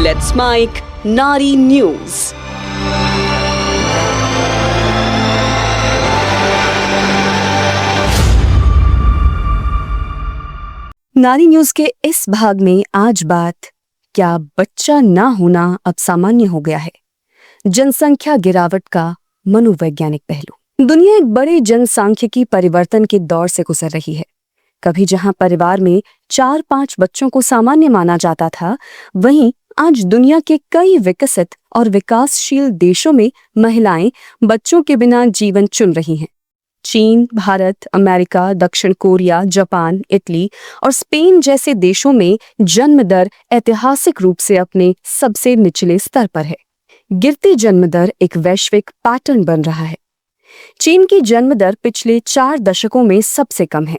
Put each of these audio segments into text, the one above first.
Let's Mic Nari News. नारी news के इस भाग में आज बात, क्या बच्चा ना होना अब सामान्य हो गया है? जनसंख्या गिरावट का मनोवैज्ञानिक पहलू। दुनिया एक बड़े जनसांख्यिकी परिवर्तन के दौर से गुजर रही है। कभी जहां परिवार में 4-5 बच्चों को सामान्य माना जाता था, वहीं आज दुनिया के कई विकसित और विकासशील देशों में महिलाएं बच्चों के बिना जीवन चुन रही हैं। चीन, भारत, अमेरिका, दक्षिण कोरिया, जापान, इटली और स्पेन जैसे देशों में जन्म दर ऐतिहासिक रूप से अपने सबसे निचले स्तर पर है। गिरती जन्म दर एक वैश्विक पैटर्न बन रहा है। चीन की जन्म दर पिछले 4 दशकों में सबसे कम है।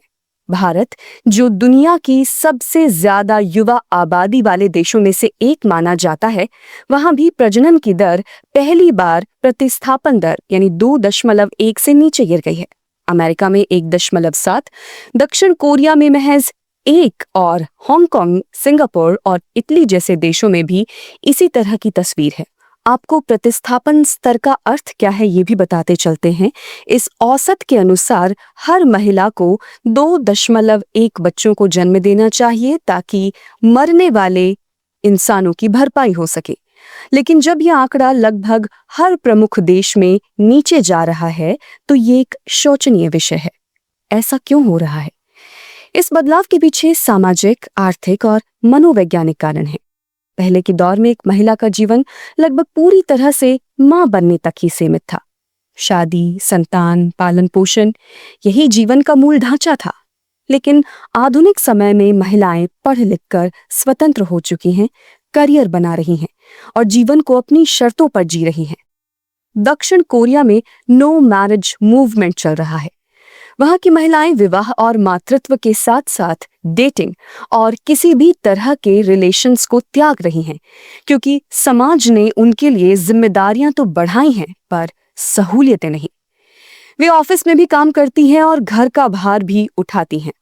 भारत, जो दुनिया की सबसे ज्यादा युवा आबादी वाले देशों में से एक माना जाता है, वहां भी प्रजनन की दर पहली बार प्रतिस्थापन दर यानी 2.1 से नीचे गिर गई है। अमेरिका में 1.7, दक्षिण कोरिया में महज 1 और हांगकांग, सिंगापुर और इटली जैसे देशों में भी इसी तरह की तस्वीर है। आपको प्रतिस्थापन स्तर का अर्थ क्या है ये भी बताते चलते हैं। इस औसत के अनुसार हर महिला को 2.1 बच्चों को जन्म देना चाहिए ताकि मरने वाले इंसानों की भरपाई हो सके। लेकिन जब यह आंकड़ा लगभग हर प्रमुख देश में नीचे जा रहा है, तो ये एक शोचनीय विषय है। ऐसा क्यों हो रहा है? इस बदलाव के पीछे सामाजिक, आर्थिक और मनोवैज्ञानिक कारण है। पहले के दौर में एक महिला का जीवन लगभग पूरी तरह से मां बनने तक ही सीमित था। शादी, संतान, पालन पोषण, यही जीवन का मूल ढांचा था। लेकिन आधुनिक समय में महिलाएं पढ़ लिख कर स्वतंत्र हो चुकी हैं, करियर बना रही हैं और जीवन को अपनी शर्तों पर जी रही हैं। दक्षिण कोरिया में नो मैरिज मूवमेंट चल रहा है। वहां की महिलाएं विवाह और मातृत्व के साथ साथ डेटिंग और किसी भी तरह के रिलेशंस को त्याग रही हैं, क्योंकि समाज ने उनके लिए जिम्मेदारियां तो बढ़ाई हैं पर सहूलियतें नहीं। वे ऑफिस में भी काम करती हैं और घर का भार भी उठाती हैं।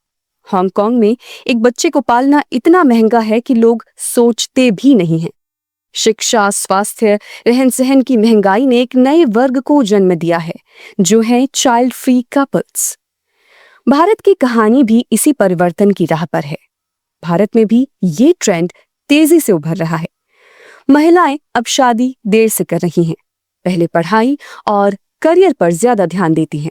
हांगकांग में एक बच्चे को पालना इतना महंगा है कि लोग सोचते भी नहीं हैं। शिक्षा, स्वास्थ्य, रहन सहन की महंगाई ने एक नए वर्ग को जन्म दिया है, जो है चाइल्ड फ्री कपल्स। भारत की कहानी भी इसी परिवर्तन की राह पर है। भारत में भी ये ट्रेंड तेजी से उभर रहा है। महिलाएं अब शादी देर से कर रही हैं, पहले पढ़ाई और करियर पर ज्यादा ध्यान देती हैं।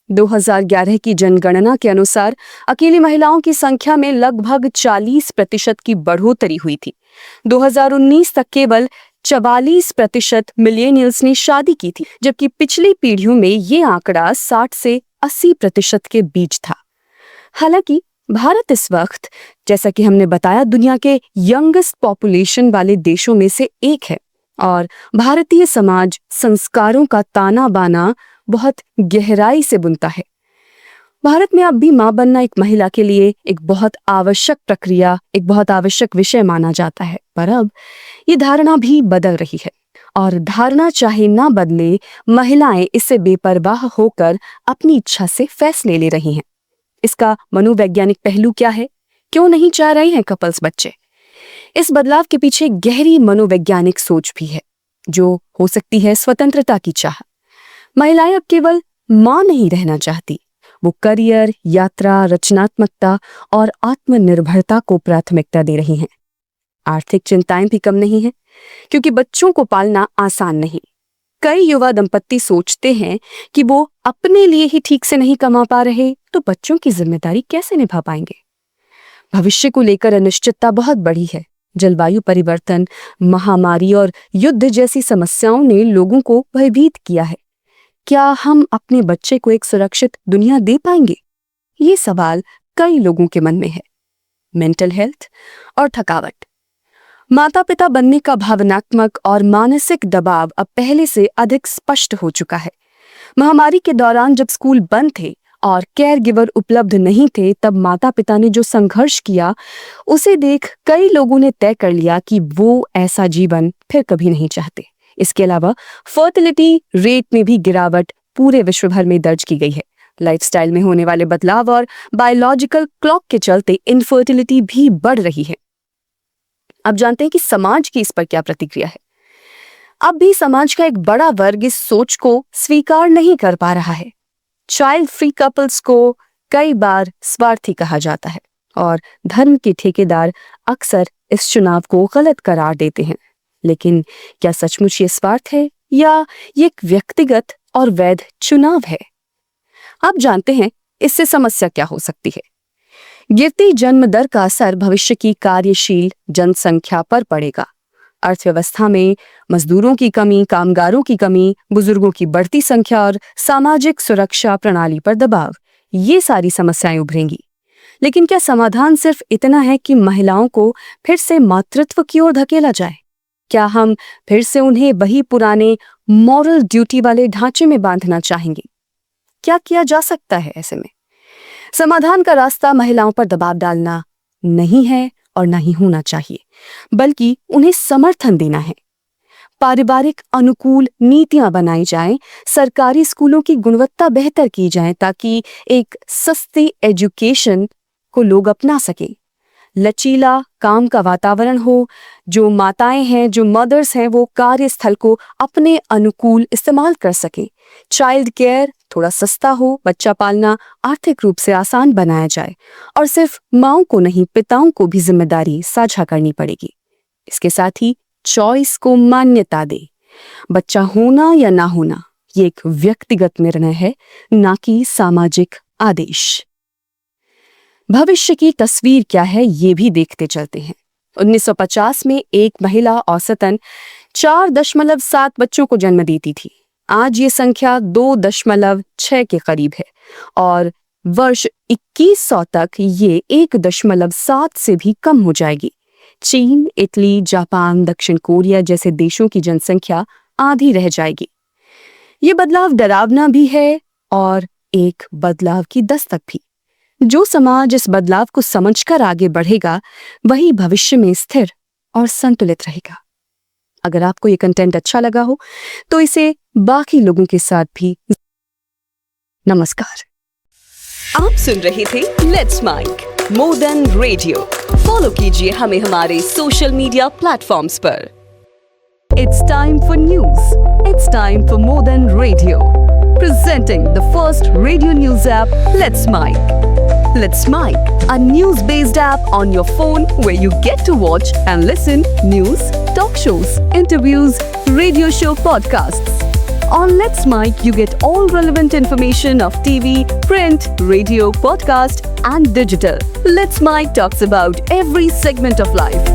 2011 की जनगणना के अनुसार अकेली महिलाओं की संख्या में लगभग 40% की बढ़ोतरी हुई थी। 2019 तक केवल 44% मिलेनियल्स ने शादी की थी, जबकि पिछली पीढ़ियों में ये आंकड़ा 60 से 80% के बीच था। हालांकि भारत इस वक्त, जैसा कि हमने बताया, दुनिया के यंगेस्ट पॉपुलेशन वाले देशों में से एक है और भारतीय समाज संस्कारों का ताना बाना बहुत गहराई से बुनता है। भारत में अब भी मां बनना एक महिला के लिए एक बहुत आवश्यक प्रक्रिया, एक बहुत आवश्यक विषय माना जाता है। पर अब ये धारणा भी बदल रही है और धारणा चाहे ना बदले, महिलाएं इससे बेपरवाह होकर अपनी इच्छा से फैसले ले रही हैं। इसका मनोवैज्ञानिक पहलू क्या है? क्यों नहीं चाह रहे हैं कपल्स बच्चे? इस बदलाव के पीछे गहरी मनोवैज्ञानिक सोच भी है, जो हो सकती है स्वतंत्रता की चाह। महिलाएं अब केवल मां नहीं रहना चाहती, वो करियर, यात्रा, रचनात्मकता और आत्मनिर्भरता को प्राथमिकता दे रही हैं। आर्थिक चिंताएं भी कम नहीं हैं, क्योंकि बच्चों को पालना आसान नहीं। कई युवा दंपत्ति सोचते हैं कि वो अपने लिए ही ठीक से नहीं कमा पा रहे, तो बच्चों की जिम्मेदारी कैसे निभा पाएंगे? भविष्य को लेकर अनिश्चितता बहुत बड़ी है। जलवायु परिवर्तन, महामारी और युद्ध जैसी समस्याओं ने लोगों को भयभीत किया है। क्या हम अपने बच्चे को एक सुरक्षित दुनिया दे पाएंगे? ये सवाल कई लोगों के मन में है। मेंटल हेल्थ और थकावट। माता पिता बनने का भावनात्मक और मानसिक दबाव अब पहले से अधिक स्पष्ट हो चुका है। महामारी के दौरान जब स्कूल बंद थे और केयर गिवर उपलब्ध नहीं थे, तब माता पिता ने जो संघर्ष किया, उसे देख कई लोगों ने तय कर लिया कि वो ऐसा जीवन फिर कभी नहीं चाहते। इसके अलावा फर्टिलिटी रेट में भी गिरावट पूरे विश्व भर में दर्ज की गई है। लाइफस्टाइल में होने वाले बदलाव और बायोलॉजिकल क्लॉक के चलते इनफर्टिलिटी भी बढ़ रही है। अब जानते हैं कि समाज की इस पर क्या प्रतिक्रिया है। अब भी समाज का एक बड़ा वर्ग इस सोच को स्वीकार नहीं कर पा रहा है। चाइल्ड फ्री कपल्स को कई बार स्वार्थी कहा जाता है और धर्म के ठेकेदार अक्सर इस चुनाव को गलत करार देते हैं। लेकिन क्या सचमुच ये स्वार्थ है या ये एक व्यक्तिगत और वैध चुनाव है? आप जानते हैं इससे समस्या क्या हो सकती है। गिरती जन्म दर का असर भविष्य की कार्यशील जनसंख्या पर पड़ेगा। अर्थव्यवस्था में मजदूरों की कमी, कामगारों की कमी, बुजुर्गों की बढ़ती संख्या और सामाजिक सुरक्षा प्रणाली पर दबाव, ये सारी समस्याएं उभरेंगी। लेकिन क्या समाधान सिर्फ इतना है कि महिलाओं को फिर से मातृत्व की ओर धकेला जाए? क्या हम फिर से उन्हें वही पुराने मॉरल ड्यूटी वाले ढांचे में बांधना चाहेंगे? क्या किया जा सकता है ऐसे में? समाधान का रास्ता महिलाओं पर दबाव डालना नहीं है और नहीं होना चाहिए, बल्कि उन्हें समर्थन देना है। पारिवारिक अनुकूल नीतियां बनाई जाएं, सरकारी स्कूलों की गुणवत्ता बेहतर की जाए ताकि एक सस्ती एजुकेशन को लोग अपना सकें। लचीला काम का वातावरण हो, जो माताएं हैं, जो मदर्स हैं, वो कार्यस्थल को अपने अनुकूल इस्तेमाल कर सकें। चाइल्ड केयर थोड़ा सस्ता हो, बच्चा पालना आर्थिक रूप से आसान बनाया जाए और सिर्फ माओं को नहीं, पिताओं को भी जिम्मेदारी साझा करनी पड़ेगी। इसके साथ ही चॉइस को मान्यता दे। बच्चा होना या ना होना ये एक व्यक्तिगत निर्णय है, ना कि सामाजिक आदेश। भविष्य की तस्वीर क्या है ये भी देखते चलते हैं। 1950 में एक महिला औसतन 4.7 बच्चों को जन्म देती थी। आज ये संख्या 2.6 के करीब है और वर्ष 2100 तक ये 1.7 से भी कम हो जाएगी। चीन, इटली, जापान, दक्षिण कोरिया जैसे देशों की जनसंख्या आधी रह जाएगी। ये बदलाव डरावना भी है और एक बदलाव की दस्तक भी। जो समाज इस बदलाव को समझकर आगे बढ़ेगा वही भविष्य में स्थिर और संतुलित रहेगा। अगर आपको ये कंटेंट अच्छा लगा हो तो इसे बाकी लोगों के साथ भी। नमस्कार। आप सुन रहे थे let's make more than radio. Follow कीजिए हमें हमारे सोशल मीडिया प्लेटफॉर्म्स पर। It's time for news. It's time for more than radio. Presenting the first radio news app, Let's Mic. Let's Mic, a news-based app on your phone where you get to watch and listen news, talk shows, interviews, radio show podcasts. On Let's Mic, you get all relevant information of TV, print, radio, podcast, and digital. Let's Mic talks about every segment of life.